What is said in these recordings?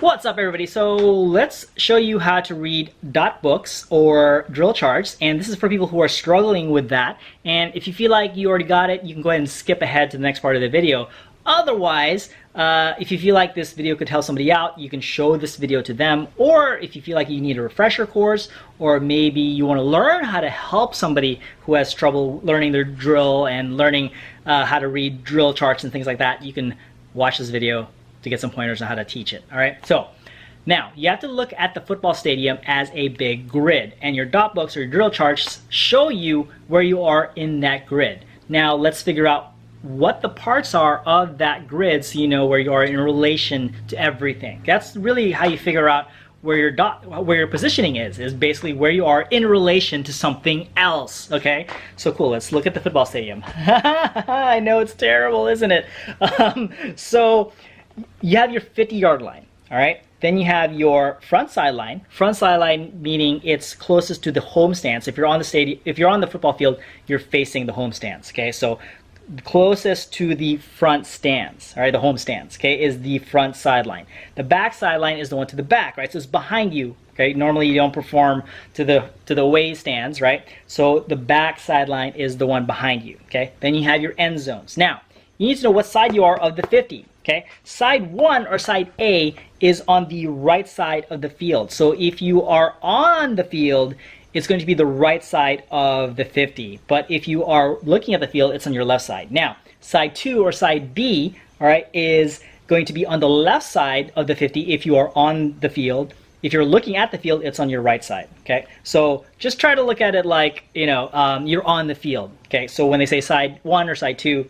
What's up, everybody? So let's show you how to read Dotbooks or drill charts, and this is for people who are struggling with that. And if you feel like you already got it, you can go ahead and skip ahead to the next part of the video. Otherwise, if you feel like this video could help somebody out, you can show this video to them. Or if you feel like you need a refresher course, or maybe you want to learn how to help somebody who has trouble learning their drill and learning how to read drill charts and things like that, you can watch this video to get some pointers on how to teach it. All right, so now you have to look at the football stadium as a big grid, and your dot books or your drill charts show you where you are in that grid. Now let's figure out what the parts are of that grid so you know where you are in relation to everything. That's really how you figure out where your positioning is basically where you are in relation to something else. Okay, so cool, let's look at the football stadium. I know it's terrible, isn't it? So you have your 50-yard line, all right? Then you have your front sideline. Front sideline meaning it's closest to the home stands. If you're on the stadium, if you're on the football field, you're facing the home stands. Okay, so closest to the front stands, all right, the home stands, okay, is the front sideline. The back sideline is the one to the back, right? So it's behind you. Okay, normally you don't perform to the away stands, right? So the back sideline is the one behind you. Okay, then you have your end zones. Now you need to know what side you are of the 50. Okay, side 1 or side A is on the right side of the field. So if you are on the field, it's going to be the right side of the 50. But if you are looking at the field, it's on your left side. Now, side 2 or side B, all right, is going to be on the left side of the 50 if you are on the field. If you're looking at the field, it's on your right side. Okay, so just try to look at it like, you know, you're on the field. Okay, so when they say side 1 or side 2,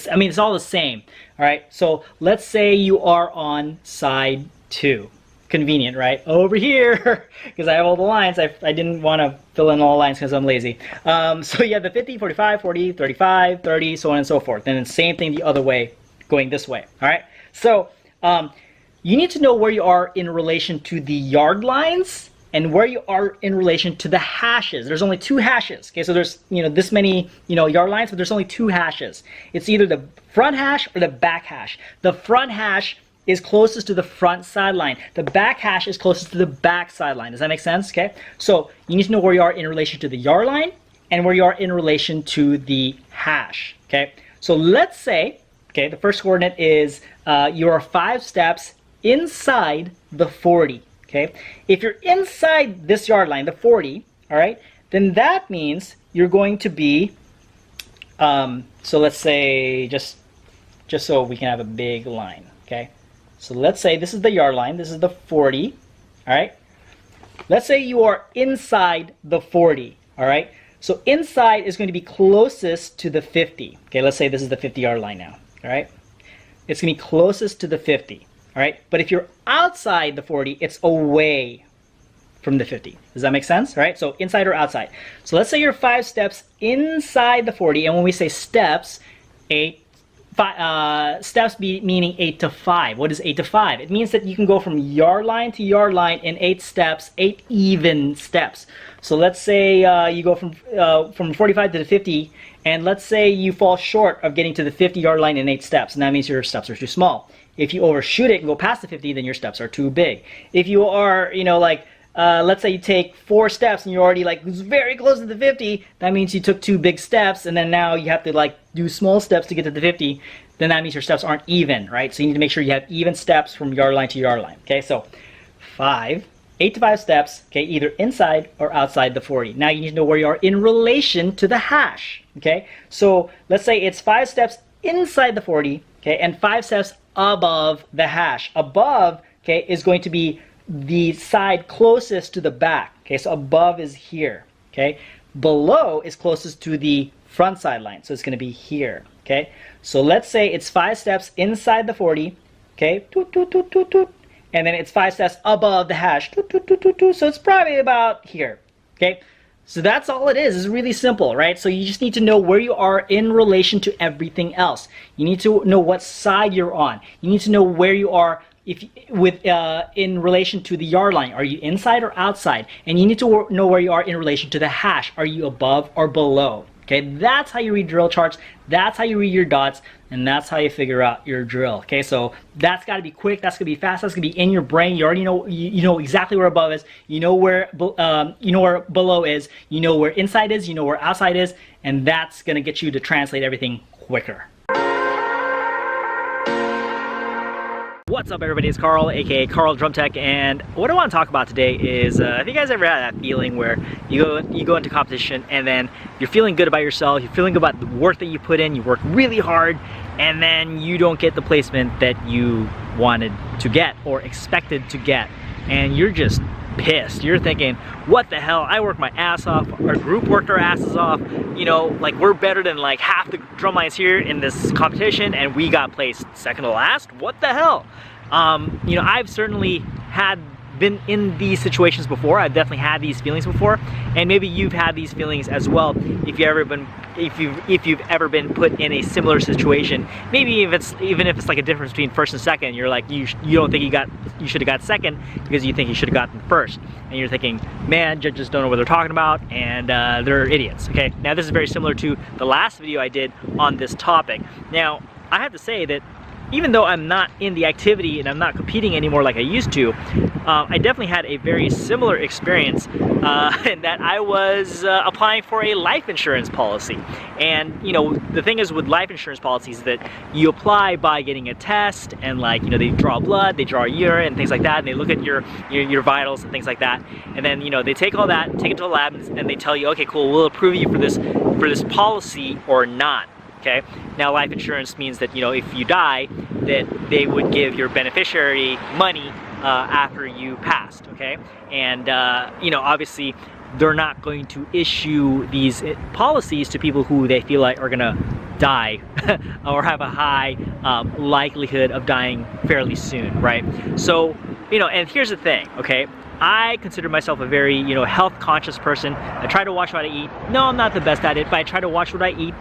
I mean, it's all the same. All right, so let's say you are on side 2. Convenient, right? Over here, because I have all the lines. I didn't want to fill in all the lines because I'm lazy. So you have the 50, 45, 40, 35, 30, so on and so forth. And then same thing the other way, going this way. All right, so you need to know where you are in relation to the yard lines and where you are in relation to the hashes. There's only 2 hashes. Okay, so there's, you know, this many, you know, yard lines, but there's only 2 hashes. It's either the front hash or the back hash. The front hash is closest to the front sideline. The back hash is closest to the back sideline. Does that make sense? Okay, so you need to know where you are in relation to the yard line and where you are in relation to the hash. Okay, so let's say, okay, the first coordinate is you are 5 steps inside the 40. Okay, if you're inside this yard line, the 40, all right, then that means you're going to be, so let's say, just so we can have a big line, okay? So let's say this is the yard line, this is the 40, all right? Let's say you are inside the 40, all right? So inside is going to be closest to the 50. Okay, let's say this is the 50-yard line now, all right? It's going to be closest to the 50. All right, but if you're outside the 40, it's away from the 50. Does that make sense? All right, so inside or outside. So let's say you're 5 steps inside the 40, and when we say steps, steps meaning 8 to 5. What is 8 to 5? It means that you can go from yard line to yard line in 8 steps, 8 even steps. So let's say you go from 45 to the 50, and let's say you fall short of getting to the 50-yard line in 8 steps, and that means your steps are too small. If you overshoot it and go past the 50, then your steps are too big. If you are, you know, like, let's say you take 4 steps and you're already like very close to the 50, that means you took 2 big steps, and then now you have to like do small steps to get to the 50, then that means your steps aren't even, right? So you need to make sure you have even steps from yard line to yard line. Okay, so 8 to 5 steps, okay, either inside or outside the 40. Now you need to know where you are in relation to the hash, okay? So let's say it's 5 steps inside the 40, okay, and 5 steps above the hash. Above, okay, is going to be the side closest to the back. Okay, so above is here. Okay, below is closest to the front sideline, so it's going to be here. Okay, so let's say it's 5 steps inside the 40. Okay, toot, toot, toot, toot, toot. And then it's 5 steps above the hash. Toot, toot, toot, toot, toot. So it's probably about here. Okay, so that's all it is. It's really simple, right? So you just need to know where you are in relation to everything else. You need to know what side you're on. You need to know where you are in relation to the yard line. Are you inside or outside? And you need to know where you are in relation to the hash. Are you above or below? Okay, that's how you read drill charts, that's how you read your dots, and that's how you figure out your drill. Okay, so that's got to be quick, that's gonna be fast, that's gonna be in your brain. You already know, you know exactly where above is, you know where below is, you know where inside is, you know where outside is, and that's gonna get you to translate everything quicker. What's up, everybody? It's Karl, aka Karl Drum Tech, and what I want to talk about today is have you guys ever had that feeling where you go into competition and then you're feeling good about yourself, you're feeling good about the work that you put in, you work really hard, and then you don't get the placement that you wanted to get or expected to get, and you're just pissed. You're thinking, what the hell, I worked my ass off, our group worked our asses off, you know, like we're better than like half the drum lines here in this competition and we got placed second to last? What the hell? You know, I've certainly been in these situations before. I've definitely had these feelings before, and maybe you've had these feelings as well if you've ever been put in a similar situation. Maybe even if it's like a difference between first and second, you're like you don't think you should have got second because you think you should have gotten first, and you're thinking, man, judges don't know what they're talking about and they're idiots. Okay, now this is very similar to the last video I did on this topic. Now I have to say that even though I'm not in the activity and I'm not competing anymore like I used to, I definitely had a very similar experience in that I was applying for a life insurance policy. And you know, the thing is with life insurance policies that you apply by getting a test, and like, you know, they draw blood, they draw urine and things like that, and they look at your vitals and things like that, and then, you know, they take all that, take it to the lab, and they tell you, okay, cool, we'll approve you for this policy or not. Okay. Now, life insurance means that, you know, if you die, that they would give your beneficiary money after you passed. Okay, and you know, obviously, they're not going to issue these policies to people who they feel like are gonna die or have a high likelihood of dying fairly soon, right? So, you know, and here's the thing. Okay, I consider myself a very, you know, health conscious person. I try to watch what I eat. No, I'm not the best at it, but I try to watch what I eat.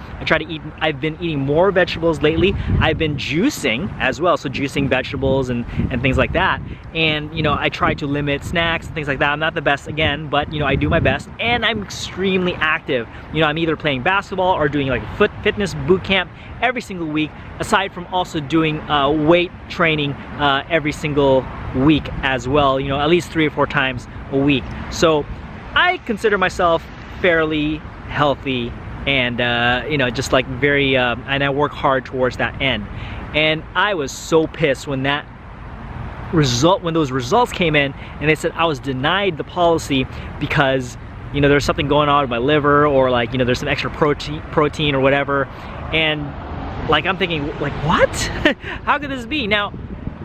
I've been eating more vegetables lately. I've been juicing as well, so juicing vegetables and things like that. And, you know, I try to limit snacks and things like that. I'm not the best again, but, you know, I do my best, and I'm extremely active. You know, I'm either playing basketball or doing like a fitness boot camp every single week, aside from also doing weight training every single week as well, you know, at least 3 or 4 times a week. So I consider myself fairly healthy, and you know, just like very and I work hard towards that end. And I was so pissed when those results came in and they said I was denied the policy because, you know, there's something going on with my liver, or like, you know, there's some extra protein or whatever. And like, I'm thinking, like, what? How could this be? Now,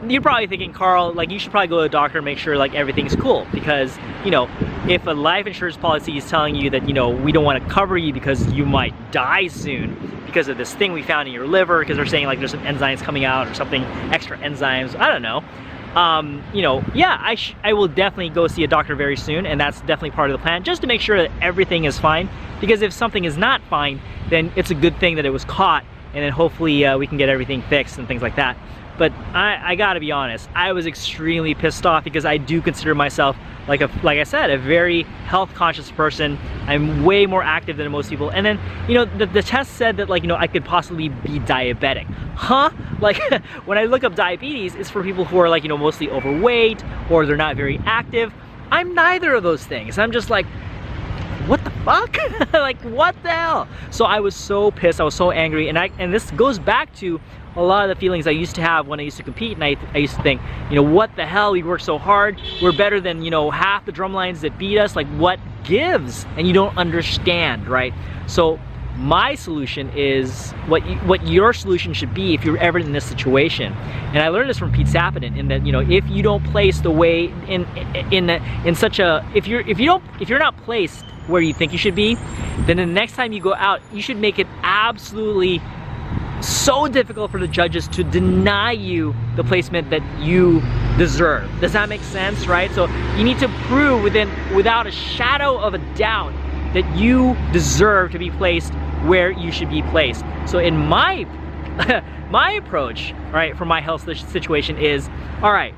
you're probably thinking, Karl, like, you should probably go to a doctor and make sure like everything's cool, because, you know, if a life insurance policy is telling you that, you know, we don't want to cover you because you might die soon because of this thing we found in your liver, because they're saying like there's some enzymes coming out or something, extra enzymes, I don't know. You know, yeah, I will definitely go see a doctor very soon, and that's definitely part of the plan, just to make sure that everything is fine, because if something is not fine, then it's a good thing that it was caught, and then hopefully we can get everything fixed and things like that. But I gotta be honest, I was extremely pissed off because I do consider myself, like I said, a very health conscious person. I'm way more active than most people. And then, you know, the test said that, like, you know, I could possibly be diabetic. Huh? Like, when I look up diabetes, it's for people who are, like, you know, mostly overweight, or they're not very active. I'm neither of those things. I'm just like, what the fuck? Like, what the hell? So I was so pissed, I was so angry, and this goes back to a lot of the feelings I used to have when I used to compete, and I used to think, you know, what the hell, we work so hard, we're better than, you know, half the drum lines that beat us, like, what gives? And you don't understand, right? So my solution is what your solution should be if you're ever in this situation. And I learned this from Pete Sappinen, in that, you know, if you don't place the way in such a, if you're not placed where you think you should be, then the next time you go out, you should make it absolutely so difficult for the judges to deny you the placement that you deserve. Does that make sense, right? So you need to prove without a shadow of a doubt that you deserve to be placed where you should be placed. So in my my approach, right, for my health situation is, all right,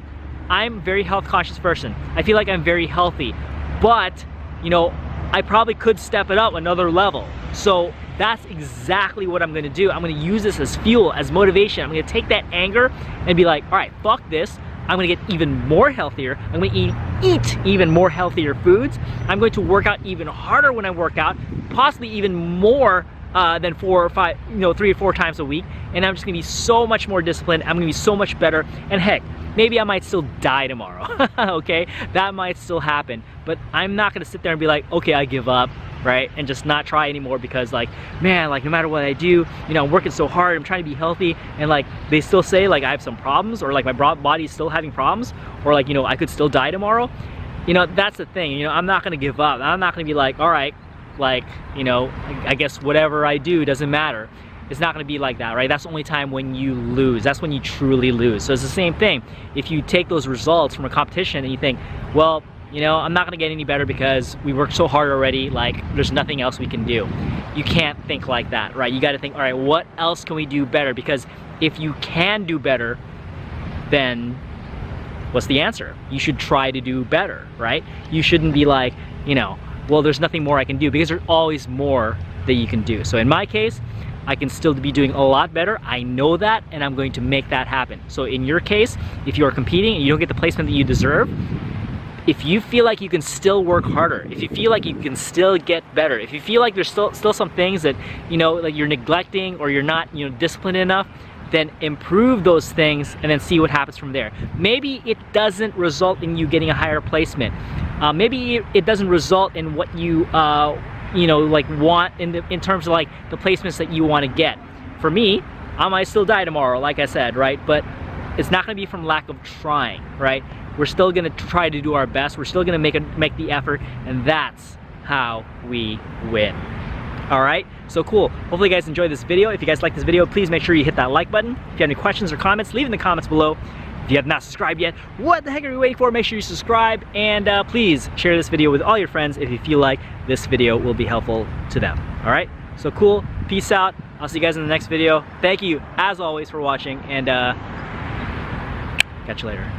I'm a very health conscious person. I feel like I'm very healthy, but, you know, I probably could step it up another level. So That's exactly what I'm gonna do. I'm gonna use this as fuel, as motivation. I'm gonna take that anger and be like, all right, fuck this. I'm gonna get even more healthier. I'm gonna eat even more healthier foods. I'm going to work out even harder when I work out, possibly even more than 4 or 5, 3 or 4 times a week. And I'm just gonna be so much more disciplined. I'm gonna be so much better. And heck, maybe I might still die tomorrow, okay? That might still happen, but I'm not gonna sit there and be like, okay, I give up, right? And just not try anymore because like, man, like no matter what I do, I'm working so hard, I'm trying to be healthy, and like they still say like I have some problems, or like my body's still having problems, or like, I could still die tomorrow. That's the thing, I'm not gonna give up. I'm not gonna be like, all right, like, I guess whatever I do doesn't matter. It's not gonna be like that, right? That's the only time when you lose. That's when you truly lose. So it's the same thing. If you take those results from a competition and you think, well, I'm not gonna get any better because we worked so hard already, like there's nothing else we can do. You can't think like that, right? You gotta think, all right, what else can we do better? Because if you can do better, then what's the answer? You should try to do better, right? You shouldn't be like, well, there's nothing more I can do, because there's always more that you can do. So in my case, I can still be doing a lot better. I know that, and I'm going to make that happen. So in your case, if you are competing and you don't get the placement that you deserve, if you feel like you can still work harder, if you feel like you can still get better, if you feel like there's still some things that, like you're neglecting or you're not, disciplined enough, then improve those things and then see what happens from there. Maybe it doesn't result in you getting a higher placement. Maybe it doesn't result in what you like want in terms of like the placements that you want to get. For me, I might still die tomorrow, like I said, right? But it's not going to be from lack of trying, right? We're still going to try to do our best. We're still going to make the effort, and that's how we win. All right, so cool. Hopefully you guys enjoyed this video. If you guys like this video, please make sure you hit that like button. If you have any questions or comments, leave in the comments below. If you have not subscribed yet, what the heck are you waiting for? Make sure you subscribe, and please share this video with all your friends if you feel like this video will be helpful to them. All right, so cool. Peace out. I'll see you guys in the next video. Thank you, as always, for watching, and catch you later.